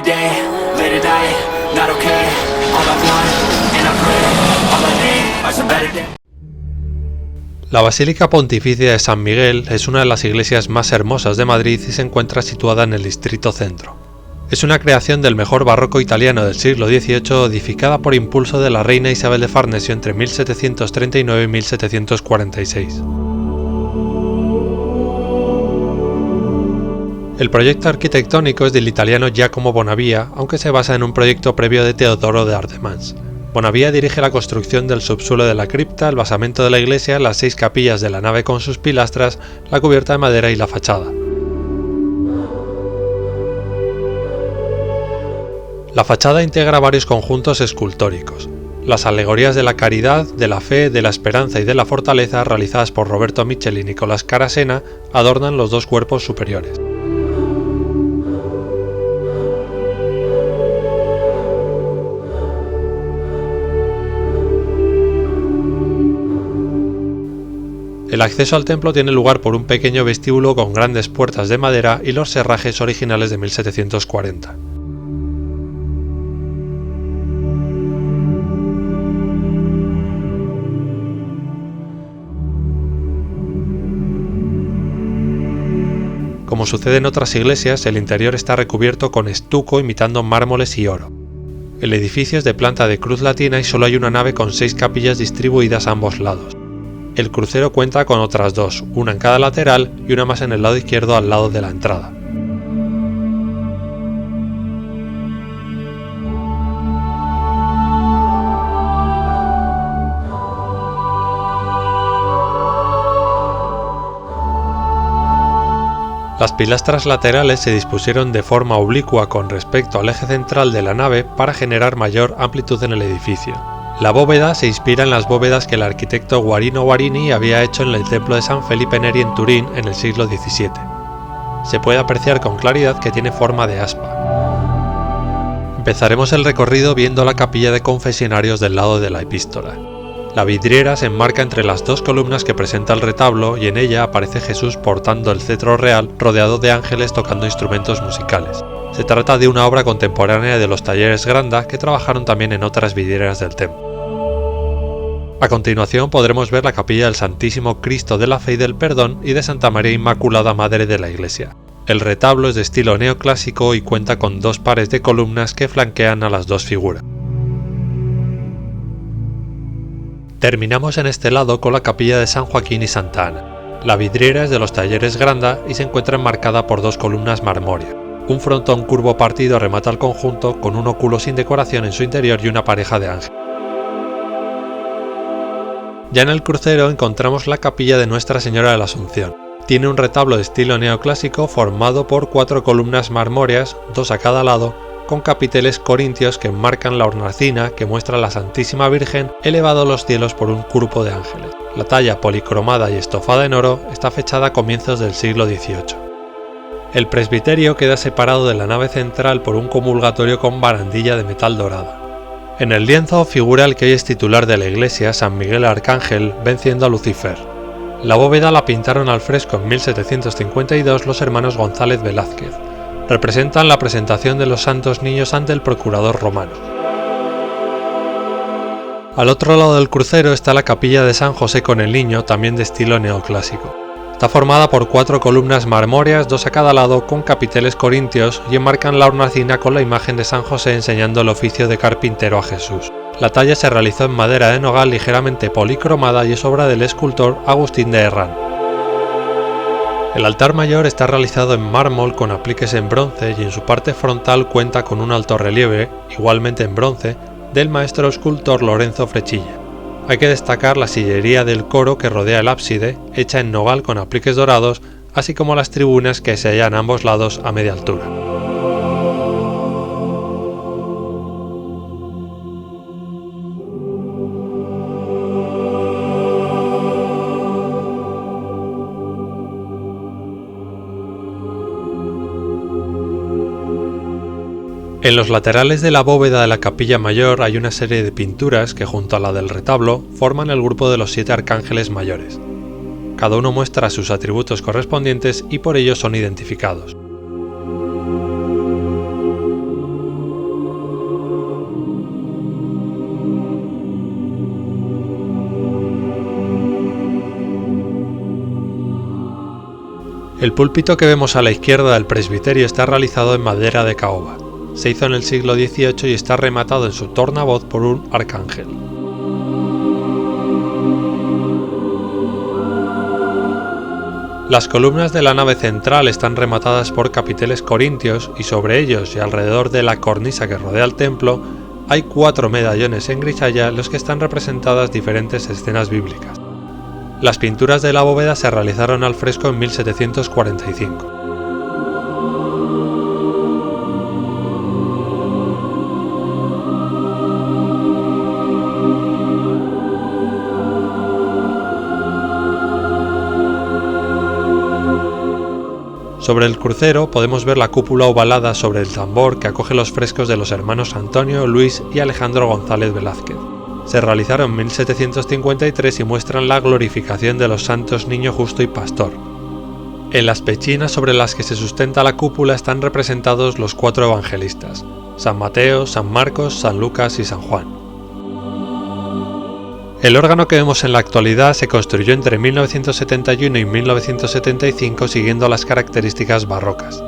day, late at night, not okay. All I want, and I pray, all I need are some better days. La Basílica Pontificia de San Miguel es una de las iglesias más hermosas de Madrid y se encuentra situada en el distrito centro. Es una creación del mejor barroco italiano del siglo XVIII, edificada por impulso de la reina Isabel de Farnesio entre 1739 y 1746. El proyecto arquitectónico es del italiano Giacomo Bonavia, aunque se basa en un proyecto previo de Teodoro de Ardemans. Bonavia dirige la construcción del subsuelo de la cripta, el basamento de la iglesia, las 6 capillas de la nave con sus pilastras, la cubierta de madera y la fachada. La fachada integra varios conjuntos escultóricos. Las alegorías de la caridad, de la fe, de la esperanza y de la fortaleza, realizadas por Roberto Michel y Nicolás Carasena, adornan los 2 cuerpos superiores. El acceso al templo tiene lugar por un pequeño vestíbulo con grandes puertas de madera y los herrajes originales de 1740. Como sucede en otras iglesias, el interior está recubierto con estuco imitando mármoles y oro. El edificio es de planta de cruz latina y solo hay una nave con 6 capillas distribuidas a ambos lados. El crucero cuenta con otras 2, una en cada lateral y una más en el lado izquierdo al lado de la entrada. Las pilastras laterales se dispusieron de forma oblicua con respecto al eje central de la nave para generar mayor amplitud en el edificio. La bóveda se inspira en las bóvedas que el arquitecto Guarino Guarini había hecho en el templo de San Felipe Neri en Turín en el siglo XVII. Se puede apreciar con claridad que tiene forma de aspa. Empezaremos el recorrido viendo la capilla de confesionarios del lado de la epístola. La vidriera se enmarca entre las 2 columnas que presenta el retablo y en ella aparece Jesús portando el cetro real rodeado de ángeles tocando instrumentos musicales. Se trata de una obra contemporánea de los talleres Granda que trabajaron también en otras vidrieras del templo. A continuación podremos ver la capilla del Santísimo Cristo de la Fe y del Perdón y de Santa María Inmaculada Madre de la Iglesia. El retablo es de estilo neoclásico y cuenta con 2 pares de columnas que flanquean a las 2 figuras. Terminamos en este lado con la capilla de San Joaquín y Santa Ana. La vidriera es de los talleres Granda y se encuentra enmarcada por 2 columnas marmóreas. Un frontón curvo partido remata el conjunto con un óculo sin decoración en su interior y una pareja de ángeles. Ya en el crucero encontramos la capilla de Nuestra Señora de la Asunción. Tiene un retablo de estilo neoclásico formado por 4 columnas marmóreas, 2 a cada lado, con capiteles corintios que enmarcan la hornacina que muestra a la Santísima Virgen elevado a los cielos por un grupo de ángeles. La talla policromada y estofada en oro está fechada a comienzos del siglo XVIII. El presbiterio queda separado de la nave central por un comulgatorio con barandilla de metal dorada. En el lienzo figura el que hoy es titular de la iglesia, San Miguel Arcángel, venciendo a Lucifer. La bóveda la pintaron al fresco en 1752 los hermanos González Velázquez. Representan la presentación de los santos niños ante el procurador romano. Al otro lado del crucero está la capilla de San José con el Niño, también de estilo neoclásico. Está formada por 4 columnas marmóreas, 2 a cada lado, con capiteles corintios y enmarcan la hornacina con la imagen de San José enseñando el oficio de carpintero a Jesús. La talla se realizó en madera de nogal ligeramente policromada y es obra del escultor Agustín de Herrán. El altar mayor está realizado en mármol con apliques en bronce y en su parte frontal cuenta con un alto relieve, igualmente en bronce, del maestro escultor Lorenzo Frechilla. Hay que destacar la sillería del coro que rodea el ábside, hecha en nogal con apliques dorados, así como las tribunas que se hallan a ambos lados a media altura. En los laterales de la bóveda de la capilla mayor hay una serie de pinturas que, junto a la del retablo, forman el grupo de los 7 arcángeles mayores. Cada uno muestra sus atributos correspondientes y por ello son identificados. El púlpito que vemos a la izquierda del presbiterio está realizado en madera de caoba. Se hizo en el siglo XVIII y está rematado en su tornavoz por un arcángel. Las columnas de la nave central están rematadas por capiteles corintios y sobre ellos y alrededor de la cornisa que rodea el templo hay 4 medallones en grisalla en los que están representadas diferentes escenas bíblicas. Las pinturas de la bóveda se realizaron al fresco en 1745. Sobre el crucero podemos ver la cúpula ovalada sobre el tambor que acoge los frescos de los hermanos Antonio, Luis y Alejandro González Velázquez. Se realizaron en 1753 y muestran la glorificación de los santos Niño Justo y Pastor. En las pechinas sobre las que se sustenta la cúpula están representados los 4 evangelistas: San Mateo, San Marcos, San Lucas y San Juan. El órgano que vemos en la actualidad se construyó entre 1971 y 1975 siguiendo las características barrocas.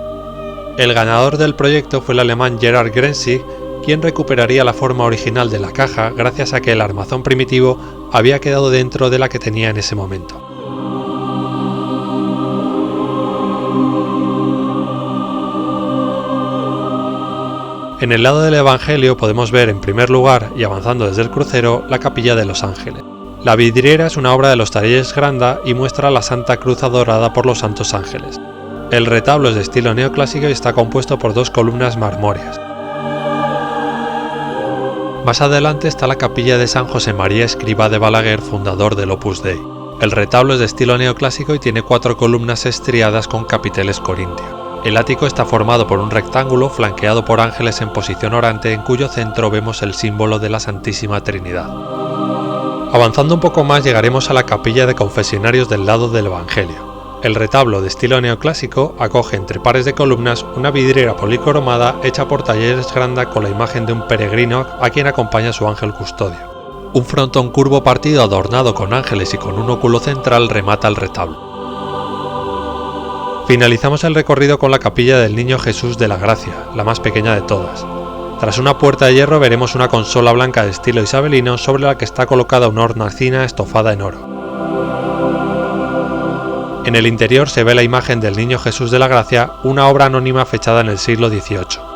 El ganador del proyecto fue el alemán Gerhard Grenzig, quien recuperaría la forma original de la caja gracias a que el armazón primitivo había quedado dentro de la que tenía en ese momento. En el lado del Evangelio podemos ver en primer lugar, y avanzando desde el crucero, la capilla de los ángeles. La vidriera es una obra de los talleres Granda y muestra la Santa Cruz adorada por los santos ángeles. El retablo es de estilo neoclásico y está compuesto por 2 columnas marmóreas. Más adelante está la capilla de San José María Escrivá de Balaguer, fundador del Opus Dei. El retablo es de estilo neoclásico y tiene 4 columnas estriadas con capiteles corintios. El ático está formado por un rectángulo flanqueado por ángeles en posición orante, en cuyo centro vemos el símbolo de la Santísima Trinidad. Avanzando un poco más llegaremos a la capilla de confesionarios del lado del Evangelio. El retablo de estilo neoclásico acoge entre pares de columnas una vidriera policromada hecha por talleres Granda con la imagen de un peregrino a quien acompaña su ángel custodio. Un frontón curvo partido adornado con ángeles y con un óculo central remata el retablo. Finalizamos el recorrido con la capilla del Niño Jesús de la Gracia, la más pequeña de todas. Tras una puerta de hierro veremos una consola blanca de estilo isabelino sobre la que está colocada una hornacina estofada en oro. En el interior se ve la imagen del Niño Jesús de la Gracia, una obra anónima fechada en el siglo XVIII.